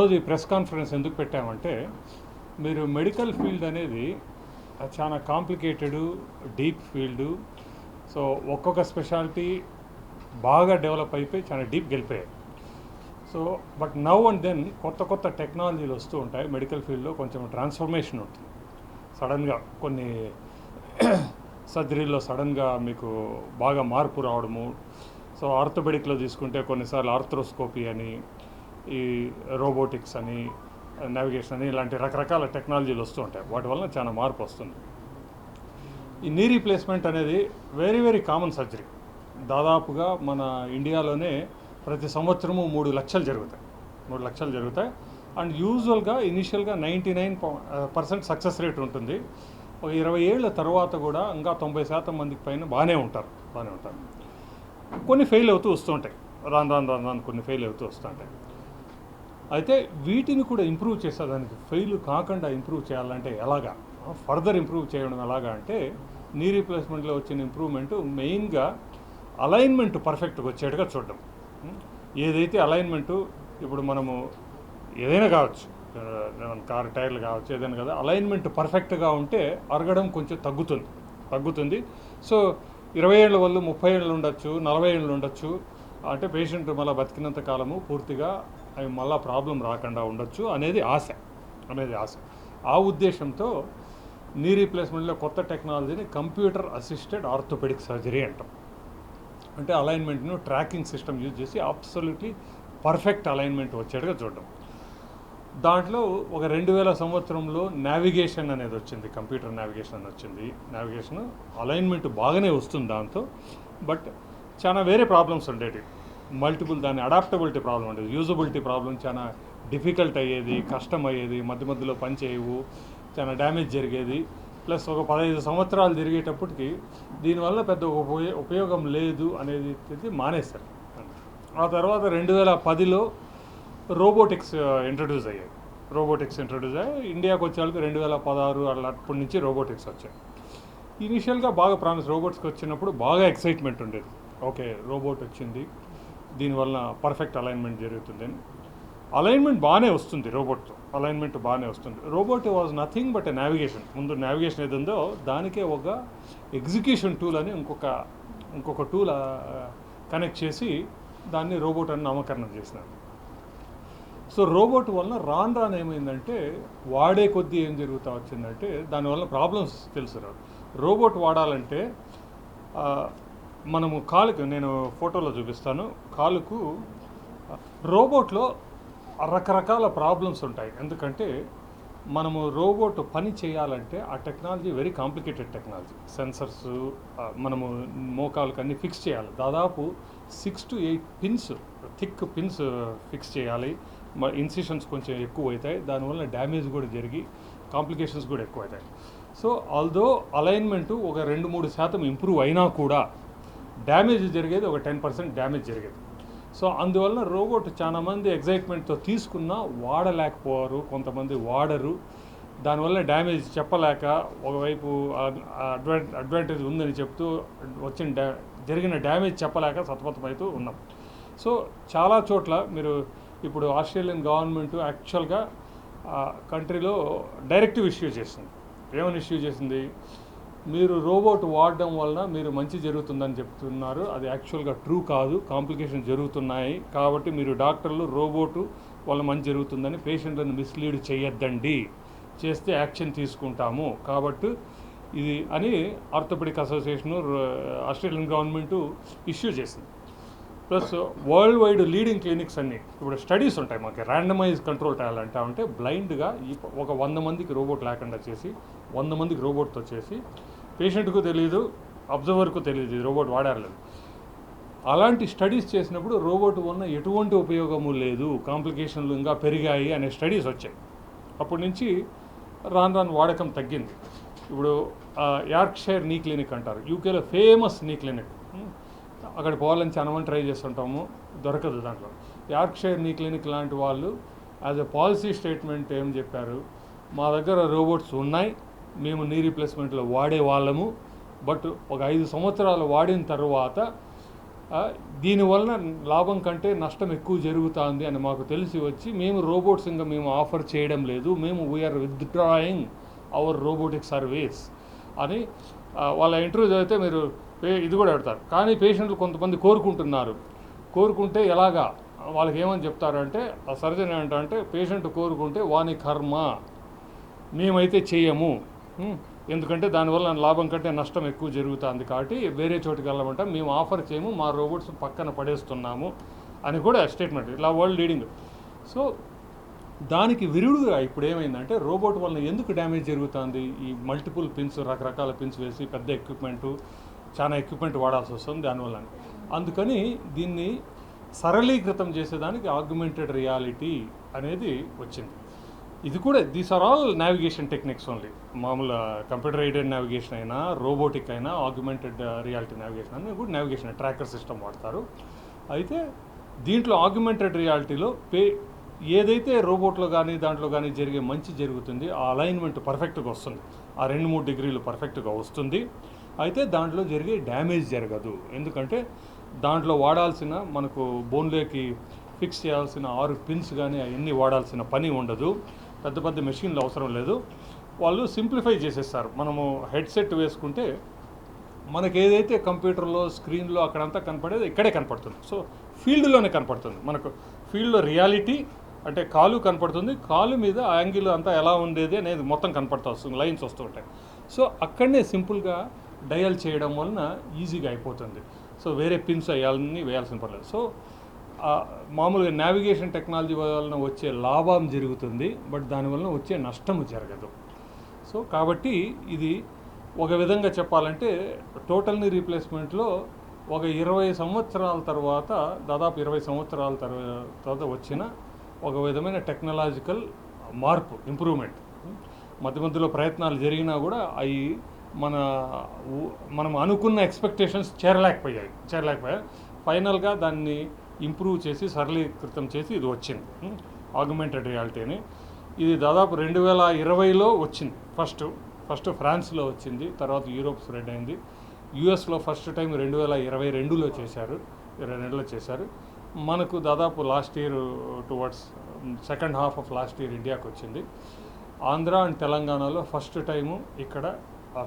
ఈరోజు ఈ press conference ఎందుకు పెట్టామంటే, మీరు మెడికల్ ఫీల్డ్ అనేది చాలా కాంప్లికేటెడ్, డీప్ ఫీల్డ్. సో ఒక్కొక్క స్పెషాలిటీ బాగా డెవలప్ అయిపోయి చాలా డీప్కి వెళ్ళిపోయాయి. So but now and then కొత్త కొత్త టెక్నాలజీలు వస్తూ ఉంటాయి. మెడికల్ ఫీల్డ్లో కొంచెం ట్రాన్స్ఫర్మేషన్ ఉంటుంది. సడన్గా కొన్ని సర్జరీలో సడన్గా మీకు బాగా మార్పు రావడము. సో ఆర్థోపెడిక్లో తీసుకుంటే కొన్నిసార్లు ఆర్థ్రోస్కోపీ అని, ఈ రోబోటిక్స్ అని, నావిగేషన్ అని, ఇలాంటి రకరకాల టెక్నాలజీలు వస్తూ ఉంటాయి. వాటి వలన చాలా మార్పు వస్తుంది. ఈ నీ రీప్లేస్మెంట్ అనేది వెరీ వెరీ కామన్ సర్జరీ. దాదాపుగా మన ఇండియాలోనే ప్రతి సంవత్సరము 3 లక్షలు జరుగుతాయి. 3 లక్షలు జరుగుతాయి. అండ్ యూజువల్గా ఇనిషియల్గా 99% సక్సెస్ రేట్ ఉంటుంది. ఒక 20 ఏళ్ళ తర్వాత కూడా ఇంకా 90% మందికి పైన బాగానే ఉంటారు. కొన్ని ఫెయిల్ అవుతూ వస్తుంటాయి. రాను కొన్ని ఫెయిల్ అవుతూ వస్తుంటాయి. అయితే వీటిని కూడా ఇంప్రూవ్ చేసేదానికి, ఫెయిల్ కాకుండా ఇంప్రూవ్ చేయాలంటే ఎలాగా, ఫర్దర్ ఇంప్రూవ్ చేయడం ఎలాగా అంటే, నీ రీప్లేస్మెంట్లో వచ్చిన ఇంప్రూవ్మెంట్ మెయిన్గా అలైన్మెంట్ పర్ఫెక్ట్గా వచ్చేట్టుగా చూడడం. ఏదైతే అలైన్మెంటు, ఇప్పుడు మనము ఏదైనా కావచ్చు, కారు టైర్లు కావచ్చు, ఏదైనా కదా, అలైన్మెంట్ పర్ఫెక్ట్గా ఉంటే అరగడం కొంచెం తగ్గుతుంది. సో 20 ఏళ్ళ వాళ్ళు 30 ఏళ్ళు ఉండొచ్చు, 40 ఏళ్ళు ఉండొచ్చు. అంటే పేషెంట్ మళ్ళీ బతికినంత కాలము పూర్తిగా అవి మళ్ళీ ప్రాబ్లం రాకుండా ఉండొచ్చు అనేది ఆశ. ఆ ఉద్దేశంతో నీ రీప్లేస్మెంట్లో కొత్త టెక్నాలజీని కంప్యూటర్ అసిస్టెడ్ ఆర్థోపెడిక్ సర్జరీ అంటాం. అంటే అలైన్మెంట్ను ట్రాకింగ్ సిస్టమ్ యూజ్ చేసి అబ్సల్యూట్లీ పర్ఫెక్ట్ అలైన్మెంట్ వచ్చేట్టుగా చూడడం. దాంట్లో ఒక 2000 సంవత్సరంలో నావిగేషన్ అనేది వచ్చింది, కంప్యూటర్ నావిగేషన్ అని వచ్చింది. నావిగేషన్ అలైన్మెంట్ బాగానే వస్తుంది దాంతో, బట్ చాలా వేరే ప్రాబ్లమ్స్ ఉండేవి. మల్టిపుల్ దాని అడాప్టబిలిటీ ప్రాబ్లం ఉండేది, యూజబిలిటీ ప్రాబ్లం చాలా డిఫికల్ట్ అయ్యేది, కష్టం అయ్యేది, మధ్యలో పని చేయవు, చాలా డ్యామేజ్ జరిగేది. ప్లస్ ఒక 15 సంవత్సరాలు తిరిగేటప్పటికి దీనివల్ల పెద్ద ఉపయోగం లేదు అనేది మానేశారు. ఆ తర్వాత 2010లో రోబోటిక్స్ ఇంట్రడ్యూస్ అయ్యాయి. ఇండియాకి వచ్చే వాళ్ళకి 2016 అప్పటి నుంచి రోబోటిక్స్ వచ్చాయి. ఇనీషియల్గా బాగా ప్రామిస్, రోబోట్స్కి వచ్చినప్పుడు బాగా ఎక్సైట్మెంట్ ఉండేది. ఓకే, రోబోట్ వచ్చింది, దీనివల్ల పర్ఫెక్ట్ అలైన్మెంట్ జరుగుతుందని. అలైన్మెంట్ బాగానే వస్తుంది, robot was nothing but navigation. ముందు నావిగేషన్ ఏది ఉందో దానికే ఒక ఎగ్జిక్యూషన్ టూల్ అని ఇంకొక టూల్ కనెక్ట్ చేసి దాన్ని రోబోట్ అని నామకరణం చేసినారు. సో రోబోట్ వలన రాను ఏమైందంటే, వాడే కొద్దీ ఏం జరుగుతూ వచ్చిందంటే దానివల్ల ప్రాబ్లమ్స్ తెలుసు. రోబోట్ వాడాలంటే మనము కాలుకు, నేను ఫోటోలో చూపిస్తాను, కాలుకు రోబోట్లో రకరకాల ప్రాబ్లమ్స్ ఉంటాయి. ఎందుకంటే మనము రోబోట్ పని చేయాలంటే ఆ technology very complicated technology. Sensors మనము మోకాలకు అన్నీ ఫిక్స్ చేయాలి. దాదాపు 6 to 8 pins, thick pins fix చేయాలి. ఇన్సిషన్స్ కొంచెం ఎక్కువ అవుతాయి, దానివల్ల డ్యామేజ్ కూడా జరిగి కాంప్లికేషన్స్ కూడా ఎక్కువ అవుతాయి. సో ఆల్దో అలైన్మెంటు ఒక 2-3% ఇంప్రూవ్ అయినా కూడా డ్యామేజ్ జరిగేది ఒక 10% డ్యామేజ్ జరిగేది. సో అందువల్ల రోబోట్ చాలామంది ఎగ్జైట్మెంట్తో తీసుకున్నా వాడలేకపోయారు, కొంతమంది వాడరు. దానివల్ల డ్యామేజ్ చెప్పలేక, ఒకవైపు అడ్వాంటేజ్ ఉందని చెప్తూ జరిగిన డ్యామేజ్ చెప్పలేక సతమతమవుతూ ఉన్నాం. సో చాలా చోట్ల మీరు ఇప్పుడు ఆస్ట్రేలియన్ గవర్నమెంట్ యాక్చువల్గా కంట్రీలో డైరెక్టివ్ ఇష్యూ చేసింది. ఏమని ఇష్యూ చేసింది? మీరు రోబోట్ వాడడం వలన మీరు మంచి జరుగుతుందని చెప్తున్నారు, అది యాక్చువల్గా ట్రూ కాదు, కాంప్లికేషన్ జరుగుతున్నాయి. కాబట్టి మీరు డాక్టర్లు రోబోటు వల్ల మంచి జరుగుతుందని పేషెంట్లను మిస్లీడ్ చేయొద్దండి, చేస్తే యాక్షన్ తీసుకుంటాము. కాబట్టి ఇది అని orthopaedic association, Australian government issue చేసింది. Plus world wide leading clinics అన్నీ ఇప్పుడు స్టడీస్ ఉంటాయి. మాకు ర్యాండమైజ్ కంట్రోల్ ట్రయల్ అంటే బ్లైండ్గా ఒక 100 మందికి రోబోట్ లేకుండా చేసి, 100 మందికి రోబోట్తో చేసి, పేషెంట్కు తెలియదు, అబ్జర్వర్కు తెలియదు రోబోట్ వాడారలేదు. అలాంటి స్టడీస్ చేసినప్పుడు రోబోట్ వలన ఎటువంటి ఉపయోగము లేదు, కాంప్లికేషన్లు ఇంకా పెరిగాయి అనే స్టడీస్ వచ్చాయి. అప్పటి నుంచి రాను వాడకం తగ్గింది. ఇప్పుడు యార్క్షైర్ నీ క్లినిక్ అంటారు, యూకేలో ఫేమస్ నీ క్లినిక్. అక్కడ పోవాలని చాలా మంది ట్రై చేస్తుంటాము, దొరకదు. దాంట్లో యార్క్షైర్ నీ క్లినిక్ లాంటి వాళ్ళు యాజ్ ఎ పాలసీ స్టేట్మెంట్ ఏం చెప్పారు, మా దగ్గర రోబోట్స్ ఉన్నాయి, మేము నీ రీప్లేస్మెంట్లో వాడే వాళ్ళము, బట్ ఒక 5 సంవత్సరాలు వాడిన తర్వాత ఆ, దీనివలన లాభం కంటే నష్టం ఎక్కువ జరుగుతుంది అని మాకు తెలిసి వచ్చి మేము రోబోట్స్ ఇంకా మేము ఆఫర్ చేయడం లేదు, మేము we're withdrawing our robotic service అని వాళ్ళ ఇంటర్వ్యూ చదివితే మీరు ఇది కూడా పెడతారు. కానీ పేషెంట్లు కొంతమంది కోరుకుంటే ఎలాగా వాళ్ళకి ఏమని చెప్తారంటే ఆ సర్జన్ ఏంటంటే పేషెంట్ కోరుకుంటే వాని కర్మ, మేమైతే చెయ్యము, ఎందుకంటే దానివల్ల లాభం కంటే నష్టం ఎక్కువ జరుగుతుంది కాబట్టి వేరే చోటుకి వెళ్ళమంటాం, మేము ఆఫర్ చేయము, మా రోబోట్స్ పక్కన పడేస్తున్నాము అని కూడా స్టేట్మెంట్, ఇలా వరల్డ్ లీడింగ్. సో దానికి విరుడుగా ఇప్పుడు ఏమైందంటే రోబోట్ వలన ఎందుకు డ్యామేజ్ జరుగుతుంది, ఈ మల్టిపుల్ పిన్స్, రకరకాల పిన్స్ వేసి పెద్ద ఎక్విప్మెంటు, చాలా ఎక్విప్మెంట్ వాడాల్సి వస్తుంది దానివల్ల. అందుకని దీన్ని సరళీకృతం చేసేదానికి ఆగ్మెంటెడ్ రియాలిటీ అనేది వచ్చింది. ఇది కూడా these are all navigation techniques only. మామూలు కంప్యూటర్ ఎయిడెడ్ నావిగేషన్ అయినా, రోబోటిక్ అయినా, ఆగ్మెంటెడ్ రియాలిటీ నావిగేషన్ అయినా కూడా నావిగేషన్ ట్రాకర్ సిస్టమ్ వాడతారు. అయితే దీంట్లో ఆగ్మెంటెడ్ రియాలిటీలో ఏదైతే రోబోట్లో కానీ దాంట్లో కానీ జరిగే మంచి జరుగుతుంది, ఆ అలైన్మెంట్ పర్ఫెక్ట్గా వస్తుంది, ఆ 2-3 డిగ్రీలు పర్ఫెక్ట్గా వస్తుంది. అయితే దాంట్లో జరిగే డ్యామేజ్ జరగదు, ఎందుకంటే దాంట్లో వాడాల్సిన మనకు బోన్లోకి ఫిక్స్ చేయాల్సిన 6 పిన్స్ కానీ అవన్నీ వాడాల్సిన పని ఉండదు, పెద్ద పెద్ద మెషిన్లు అవసరం లేదు. వాళ్ళు సింప్లిఫై చేసేస్తారు. మనము హెడ్సెట్ వేసుకుంటే మనకు ఏదైతే కంప్యూటర్లో స్క్రీన్లో అక్కడంతా కనపడేది ఇక్కడే కనపడుతుంది. సో ఫీల్డ్లోనే కనపడుతుంది మనకు. ఫీల్డ్లో రియాలిటీ అంటే కాలు కనపడుతుంది, కాలు మీద ఆ యాంగిల్ అంతా ఎలా ఉండేది అనేది మొత్తం కనపడుతూ వస్తుంది, లైన్స్ వస్తూ ఉంటాయి. సో అక్కడనే సింపుల్గా డయల్ చేయడం వలన ఈజీగా అయిపోతుంది. సో వేరే పిన్స్ అయ్యాలని వేయాల్సిన పర్లేదు. సో మామూలుగా నావిగేషన్ టెక్నాలజీ వలన వచ్చే లాభం జరుగుతుంది, బట్ దానివలన వచ్చే నష్టము జరగదు. సో కాబట్టి ఇది ఒక విధంగా చెప్పాలంటే టోటల్ నీ రీప్లేస్మెంట్లో ఒక 20 సంవత్సరాల తర్వాత, దాదాపు 20 సంవత్సరాల తర్వాత వచ్చిన ఒక విధమైన టెక్నాలజికల్ మార్పు, ఇంప్రూవ్మెంట్. మధ్య మధ్యలో ప్రయత్నాలు జరిగినా కూడా అవి మనం అనుకున్న ఎక్స్పెక్టేషన్స్ చేరలేకపోయాయి. ఫైనల్గా దాన్ని ఇంప్రూవ్ చేసి సరళీకృతం చేసి ఇది వచ్చింది ఆగ్మెంటెడ్ రియాలిటీ అని. ఇది దాదాపు 2020లో వచ్చింది. ఫస్ట్ ఫ్రాన్స్లో వచ్చింది, తర్వాత యూరోప్ స్ప్రెడ్ అయింది. యూఎస్లో ఫస్ట్ టైం 2022లో చేశారు. మనకు దాదాపు last year towards second half of last year ఇండియాకి వచ్చింది. ఆంధ్ర అండ్ తెలంగాణలో ఫస్ట్ టైము ఇక్కడ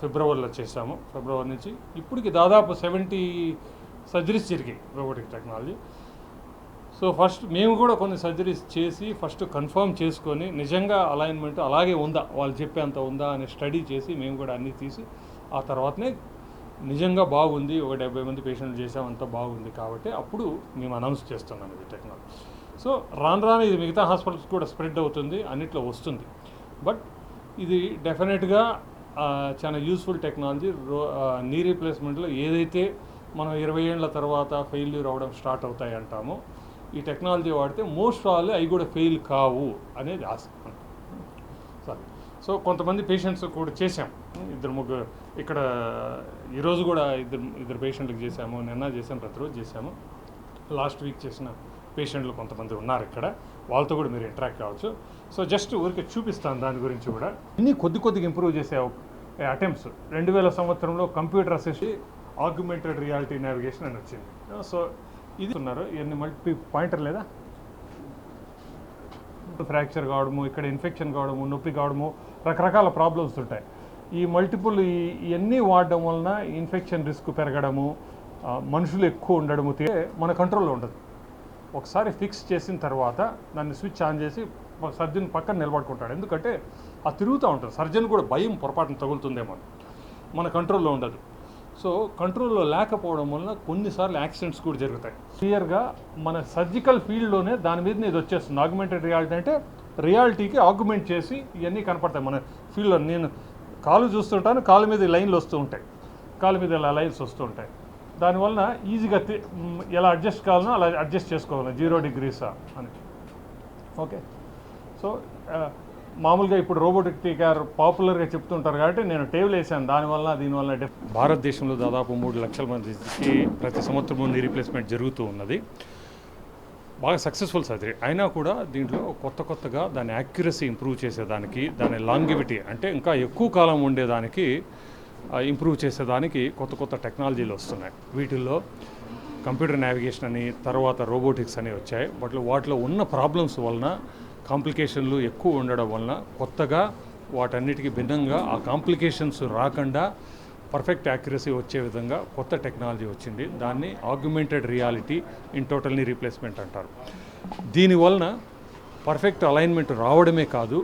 ఫిబ్రవరిలో చేశాము. ఫిబ్రవరి నుంచి ఇప్పటికి దాదాపు 70 సర్జరీస్ జరిగాయి రోబోటిక్ టెక్నాలజీ. సో ఫస్ట్ మేము కూడా కొన్ని సర్జరీస్ చేసి ఫస్ట్ కన్ఫర్మ్ చేసుకొని నిజంగా అలైన్మెంట్ అలాగే ఉందా, వాళ్ళు చెప్పేంత ఉందా అని స్టడీ చేసి మేము కూడా అన్నీ తీసి ఆ తర్వాతనే నిజంగా బాగుంది, ఒక 70 మంది పేషెంట్లు చేసాం, అంతా బాగుంది కాబట్టి అప్పుడు మేము అనౌన్స్ చేస్తున్నాం ఇది టెక్నాలజీ. సో రాను ఇది మిగతా హాస్పిటల్స్ కూడా స్ప్రెడ్ అవుతుంది, అన్నిట్లో వస్తుంది. బట్ ఇది డెఫినెట్గా చాలా యూస్ఫుల్ టెక్నాలజీ. నీ రీప్లేస్మెంట్లో ఏదైతే మనం 20 ఏళ్ళ తర్వాత ఫెయిల్యూర్ అవ్వడం స్టార్ట్ అవుతాయి అంటామో, ఈ టెక్నాలజీ వాడితే మోస్ట్ ఆల్ అవి కూడా ఫెయిల్ కావు అనేది ఆశ. సరే, సో కొంతమంది పేషెంట్స్ కూడా చేసాం, 2-3 ఇక్కడ ఈరోజు కూడా ఇద్దరు పేషెంట్లకు చేసాము, నిన్న చేసాము, ప్రతిరోజు చేసాము. లాస్ట్ వీక్ చేసిన పేషెంట్లు కొంతమంది ఉన్నారు ఇక్కడ, వాళ్ళతో కూడా మీరు ఇంటరాక్ట్ కావచ్చు. సో జస్ట్ ఊరికే చూపిస్తాను దాని గురించి కూడా. ఇన్ని కొద్దిగా ఇంప్రూవ్ చేసే అటెంప్ట్స్ 2000 సంవత్సరంలో computer assist augmented reality navigation అని వచ్చింది. సో ఇది ఉన్నారు, ఇవన్నీ మల్టీ పాయింటర్ లేదా ఫ్రాక్చర్ కావడము, ఇక్కడ ఇన్ఫెక్షన్ కావడము, నొప్పి కావడము, రకరకాల ప్రాబ్లమ్స్ ఉంటాయి. ఈ మల్టిపుల్ ఇవన్నీ వాడడం వలన ఇన్ఫెక్షన్ రిస్క్ పెరగడము, మనుషులు ఎక్కువ ఉండడము మన కంట్రోల్లో ఉండదు. ఒకసారి ఫిక్స్ చేసిన తర్వాత దాన్ని స్విచ్ ఆన్ చేసి సర్జన్ పక్కన నిలబడుకుంటాడు, ఎందుకంటే అది తిరుగుతూ ఉంటుంది. సర్జన్ కూడా భయం పొరపాటున తగులుతుందేమో, మన కంట్రోల్లో ఉండదు. సో కంట్రోల్లో లేకపోవడం వలన కొన్నిసార్లు యాక్సిడెంట్స్ కూడా జరుగుతాయి. క్లియర్గా మన సర్జికల్ ఫీల్డ్లోనే దాని మీద ఇది వచ్చేస్తుంది. ఆగ్మెంటెడ్ రియాలిటీ అంటే రియాలిటీకి ఆగ్మెంట్ చేసి ఇవన్నీ కనపడతాయి మన ఫీల్డ్లో. నేను కాలు చూస్తుంటాను, కాలు మీద లైన్లు వస్తూ ఉంటాయి, కాలు మీద ఇలా లైన్స్ వస్తూ ఉంటాయి. దానివలన ఈజీగా ఎలా అడ్జస్ట్ కావాలనో అలా అడ్జస్ట్ చేసుకోవాలి, 0 degrees అని. ఓకే, సో మామూలుగా ఇప్పుడు రోబోటిక్ కార్ పాపులర్గా చెప్తుంటారు కాబట్టి నేను టేబుల్ వేసాను దీనివల్ల భారతదేశంలో దాదాపు 3 లక్షల మందికి ప్రతి సంవత్సరం నీ రీప్లేస్మెంట్ జరుగుతూ ఉన్నది. బాగా సక్సెస్ఫుల్ సర్జరీ అయినా కూడా దీంట్లో కొత్తగా దాని యాక్యురసీ ఇంప్రూవ్ చేసేదానికి, దాని లాంగివిటీ అంటే ఇంకా ఎక్కువ కాలం ఉండేదానికి ఇంప్రూవ్ చేసేదానికి కొత్త టెక్నాలజీలు వస్తున్నాయి. వీటిల్లో కంప్యూటర్ నావిగేషన్ అని, తర్వాత రోబోటిక్స్ అని వచ్చాయి. వాటిలో ఉన్న ప్రాబ్లమ్స్ వలన, కాంప్లికేషన్లు ఎక్కువ ఉండడం వలన కొత్తగా వాటన్నిటికీ భిన్నంగా ఆ కాంప్లికేషన్స్ రాకుండా పర్ఫెక్ట్ యాక్యురసీ వచ్చే విధంగా కొత్త టెక్నాలజీ వచ్చింది. దాన్ని augmented reality in total knee replacement అంటారు. దీనివలన పర్ఫెక్ట్ అలైన్మెంట్ రావడమే కాదు,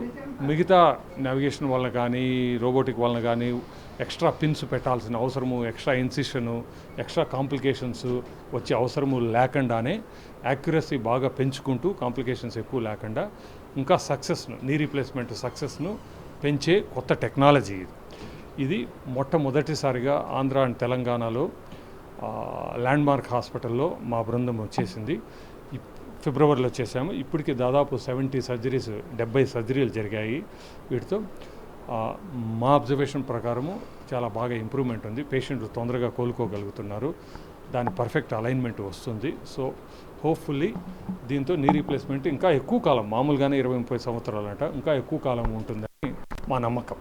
మిగతా నావిగేషన్ వలన కానీ, రోబోటిక్ వలన కానీ ఎక్స్ట్రా పిన్స్ పెట్టాల్సిన అవసరము, ఎక్స్ట్రా ఇన్సిషను, ఎక్స్ట్రా కాంప్లికేషన్స్ వచ్చే అవసరము లేకుండానే యాక్యురసీ బాగా పెంచుకుంటూ, కాంప్లికేషన్స్ ఎక్కువ లేకుండా ఇంకా సక్సెస్ను, నీ రీప్లేస్మెంట్ సక్సెస్ను పెంచే కొత్త టెక్నాలజీ ఇది. మొట్టమొదటిసారిగా ఆంధ్ర అండ్ తెలంగాణలో ల్యాండ్మార్క్ హాస్పిటల్లో మా బృందం వచ్చేసింది. ఫిబ్రవరిలో చేశాము. ఇప్పటికి దాదాపు 70 సర్జరీలు జరిగాయి. వీటితో మా అబ్జర్వేషన్ ప్రకారము చాలా బాగా ఇంప్రూవ్మెంట్ ఉంది. పేషెంట్లు తొందరగా కోలుకోగలుగుతున్నారు. దాని పర్ఫెక్ట్ అలైన్మెంట్ వస్తుంది. సో హోప్ఫుల్లీ దీంతో నీ రీప్లేస్మెంట్ ఇంకా ఎక్కువ కాలం, మామూలుగానే 20-30 సంవత్సరాలంట, ఇంకా ఎక్కువ కాలం ఉంటుందని మా నమ్మకం.